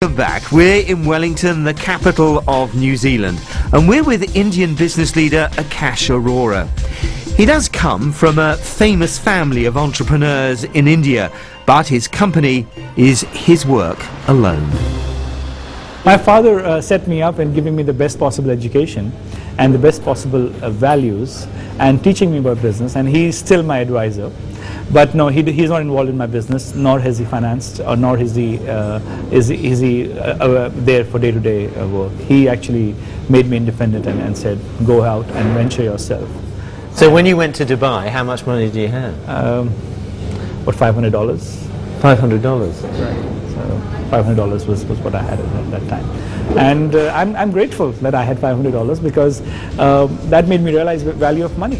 Welcome back. We're in Wellington, the capital of New Zealand, and we're with Indian business leader Akash Aurora. He does come from a famous family of entrepreneurs in India, but his company is his work alone. My father set me up in giving me the best possible education and the best possible values and teaching me about business, and he's still my advisor. But no, he's not involved in my business, nor has he financed, or nor is he there for day-to-day work. He actually made me independent and said, go out and venture yourself. So when you went to Dubai, how much money did you have? What, $500? $500? Right. So $500 was what I had at that time. And I'm grateful that I had $500 because that made me realize the value of money.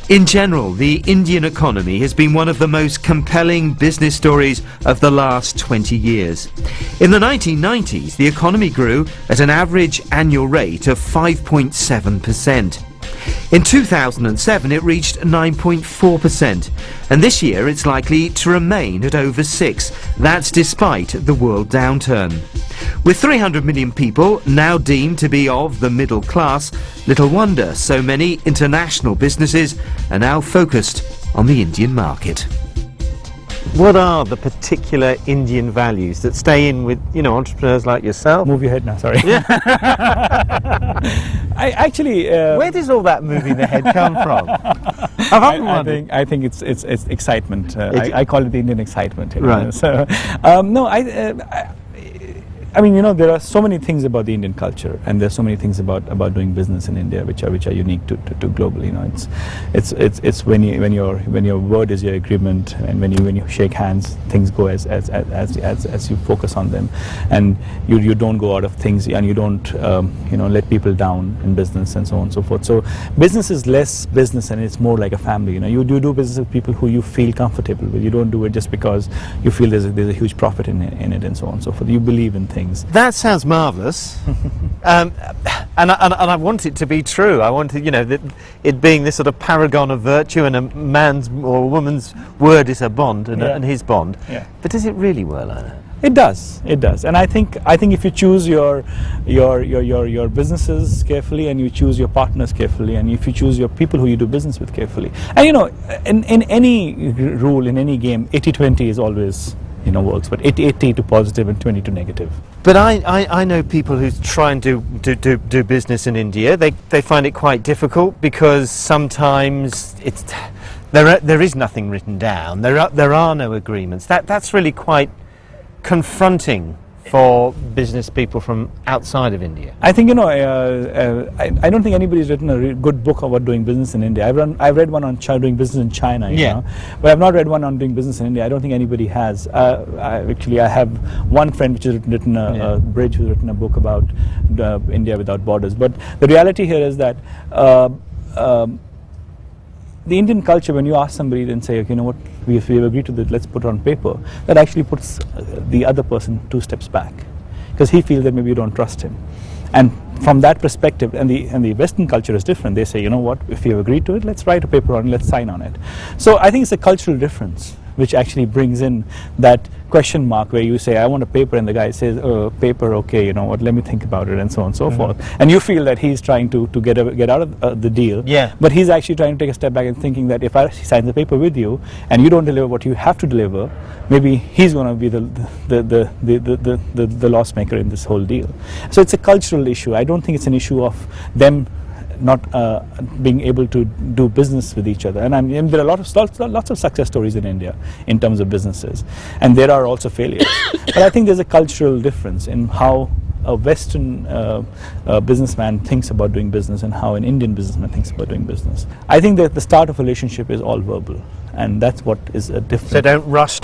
In general, the Indian economy has been one of the most compelling business stories of the last 20 years. In the 1990s, the economy grew at an average annual rate of 5.7%. In 2007, it reached 9.4%, and this year it's likely to remain at over 6%. That's despite the world downturn. With 300 million people now deemed to be of the middle class, little wonder so many international businesses are now focused on the Indian market. What are the particular Indian values that stay in with, entrepreneurs like yourself? Move your head now, sorry. Yeah. I actually... Where does all that moving the head come from? I think it's excitement. I call it the Indian excitement. Right. So, no, I mean, there are so many things about the Indian culture, and there's so many things about doing business in India which are unique to global. It's when your word is your agreement, and when you shake hands, things go as you focus on them, and you don't go out of things, and you don't let people down in business and so on and so forth. So business is less business, and it's more like a family. You do business with people who you feel comfortable with. You don't do it just because you feel there's a huge profit in it and so on and so forth. You believe in things. That sounds marvellous, and I want it to be true. I want it being this sort of paragon of virtue, and a man's or a woman's word is a bond, and his bond. Yeah. But does it really work like that? It does, and I think if you choose your businesses carefully, and you choose your partners carefully, and if you choose your people who you do business with carefully, and in any rule, in any game, 80-20 is always works, but 80 to positive and 20 to negative. But I know people who try and do business in India. They find it quite difficult because sometimes there is nothing written down. There are no agreements. That's really quite confronting for business people from outside of India. I think I don't think anybody's written a good book about doing business in India. I've read one on doing business in China, but I've not read one on doing business in India. I don't think anybody has. I have one friend which has written Bridge, who's written a book about India without borders. But the reality here is that the Indian culture, when you ask somebody and say, okay, what, if we agreed to this, let's put it on paper, that actually puts the other person 2 steps back, because he feels that maybe you don't trust him. And from that perspective, and the Western culture is different. They say, what, if you have agreed to it, let's write a paper on it, let's sign on it. So I think it's a cultural difference which actually brings in that question mark where you say, I want a paper, and the guy says, paper, okay, let me think about it, and so on and so forth. And you feel that he's trying to get out of the deal, but he's actually trying to take a step back and thinking that if I sign the paper with you and you don't deliver what you have to deliver, maybe he's going to be the loss maker in this whole deal. So it's a cultural issue. I don't think it's an issue of them not being able to do business with each other. And there are lots of success stories in India in terms of businesses, and there are also failures. But I think there's a cultural difference in how a Western businessman thinks about doing business and how an Indian businessman thinks about doing business. I think that the start of a relationship is all verbal, and that's what is a difference. So don't rush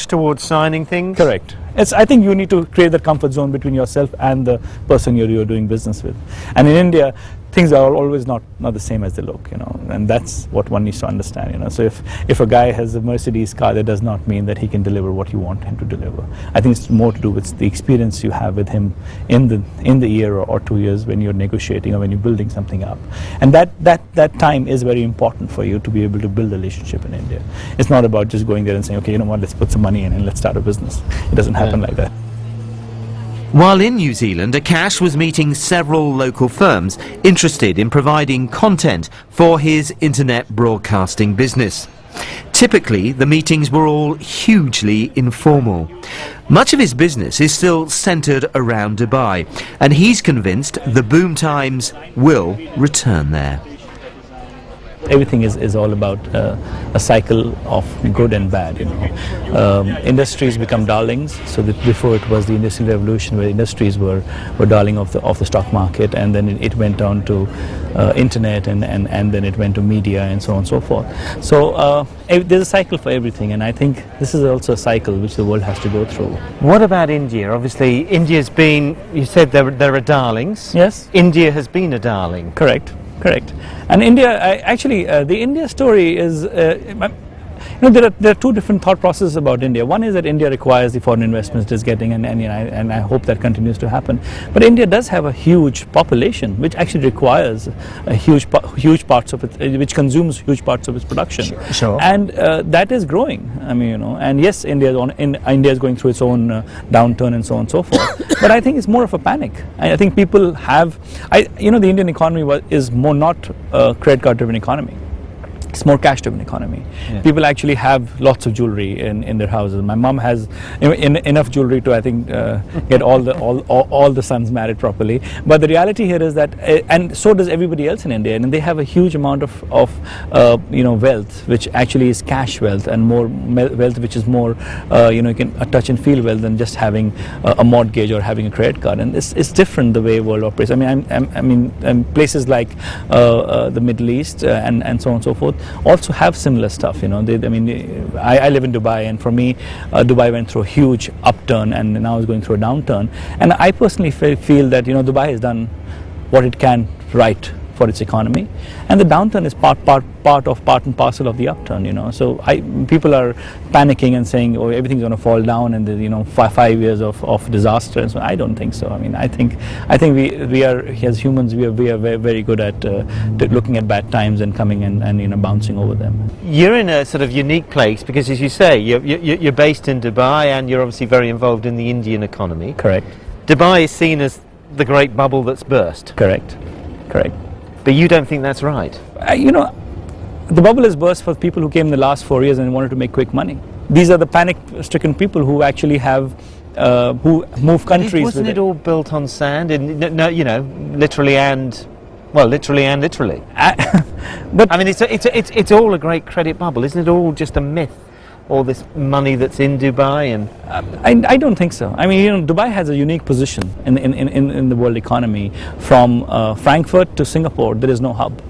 towards signing things? Correct. I think you need to create that comfort zone between yourself and the person you're doing business with. And in India, things are always not the same as they look, and that's what one needs to understand, So if a guy has a Mercedes car, that does not mean that he can deliver what you want him to deliver. I think it's more to do with the experience you have with him in the year or 2 years when you're negotiating or when you're building something up, and that time is very important for you to be able to build a relationship in India. It's not about just going there and saying, okay, you know what, let's put some money in and let's start a business. It doesn't happen like that. While in New Zealand, Akash was meeting several local firms interested in providing content for his internet broadcasting business. Typically, the meetings were all hugely informal. Much of his business is still centred around Dubai, and he's convinced the boom times will return there. Everything is all about a cycle of good and bad. Industries become darlings. So that before it was the Industrial Revolution, where industries were darling of the stock market, and then it went on to internet, and then it went to media, and so on and so forth. So there's a cycle for everything, and I think this is also a cycle which the world has to go through. What about India? Obviously, India's been, you said there are darlings. Yes. India has been a darling. Correct. And India, the India story is, there are two different thought processes about India. One is that India requires the foreign investments it is getting, and I hope that continues to happen. But India does have a huge population, which actually requires a huge parts of it, which consumes huge parts of its production. Sure. And that is growing. And yes, India is going through its own downturn and so on and so forth. But I think it's more of a panic. I think people have, the Indian economy is more not a credit card driven economy. It's more cash-driven economy. Yeah. People actually have lots of jewelry in their houses. My mom has enough jewelry to, I think, get all the sons married properly. But the reality here is that, and so does everybody else in India, and they have a huge amount of wealth, which actually is cash wealth, and more wealth which is more, you can touch and feel wealth than just having a mortgage or having a credit card. And it's different the way world operates. Places like the Middle East and so on and so forth also have similar stuff. I live in Dubai, and for me, Dubai went through a huge upturn and now is going through a downturn. And I personally feel that Dubai has done what it can right for its economy, and the downturn is part and parcel of the upturn. So people are panicking and saying, oh, everything's going to fall down, and 5 years of disaster. And so I don't think so. I think we are, as humans, we are very, very good at looking at bad times and coming and bouncing over them. You're in a sort of unique place because, as you say, you're based in Dubai, and you're obviously very involved in the Indian economy. Correct. Dubai is seen as the great bubble that's burst. Correct. But you don't think that's right? The bubble has burst for people who came in the last 4 years and wanted to make quick money. These are the panic-stricken people who actually have, who move countries. Wasn't it all built on sand? Literally and literally. But it's all a great credit bubble, isn't it? All just a myth. All this money that's in Dubai, and I don't think so. Dubai has a unique position in the world economy. From Frankfurt to Singapore, there is no hub.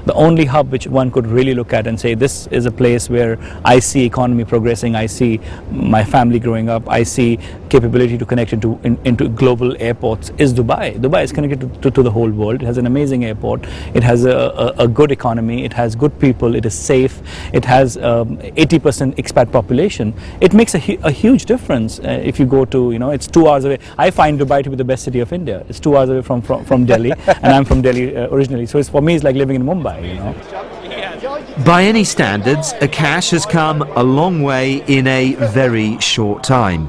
The only hub which one could really look at and say, this is a place where I see economy progressing, I see my family growing up, I see capability to connect into global airports, is Dubai. Dubai is connected to the whole world. It has an amazing airport. It has a good economy. It has good people. It is safe. It has 80% expat population. It makes a huge difference if you go to, it's 2 hours away. I find Dubai to be the best city of India. It's 2 hours away from Delhi, and I'm from Delhi originally. So for me, it's like living in Mumbai. By any standards, Akash has come a long way in a very short time.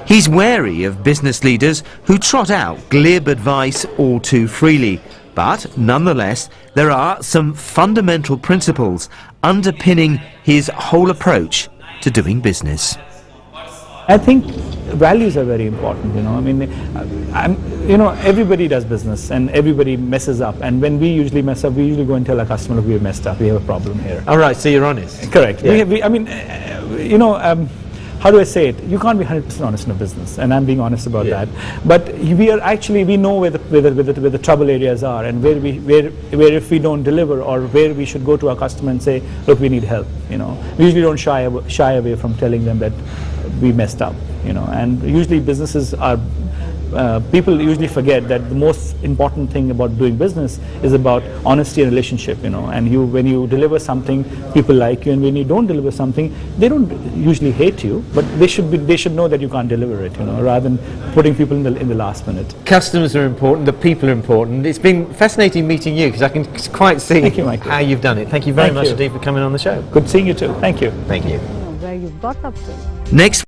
He's wary of business leaders who trot out glib advice all too freely. But nonetheless, there are some fundamental principles underpinning his whole approach to doing business. I think values are very important. Everybody does business and everybody messes up. And when we usually mess up, we usually go and tell our customer, look, we have messed up. We have a problem here. All right, so you're honest. Correct. Yeah. How do I say it? You can't be 100% honest in a business, and I'm being honest about that. But we know where the trouble areas are, and where if we don't deliver, or where we should go to our customer and say, look, we need help. We usually don't shy away from telling them that we messed up. And usually businesses are people usually forget that the most important thing about doing business is about honesty and relationship, and when you deliver something, people like you, and when you don't deliver something, they don't usually hate you, but they should know that you can't deliver it, rather than putting people in the last minute. Customers are important, the people are important. It's been fascinating meeting you, because I can quite see how you've done it. Thank you very much indeed for coming on the show. Good seeing you too. Thank you. Thank you. Where you've got up to. Next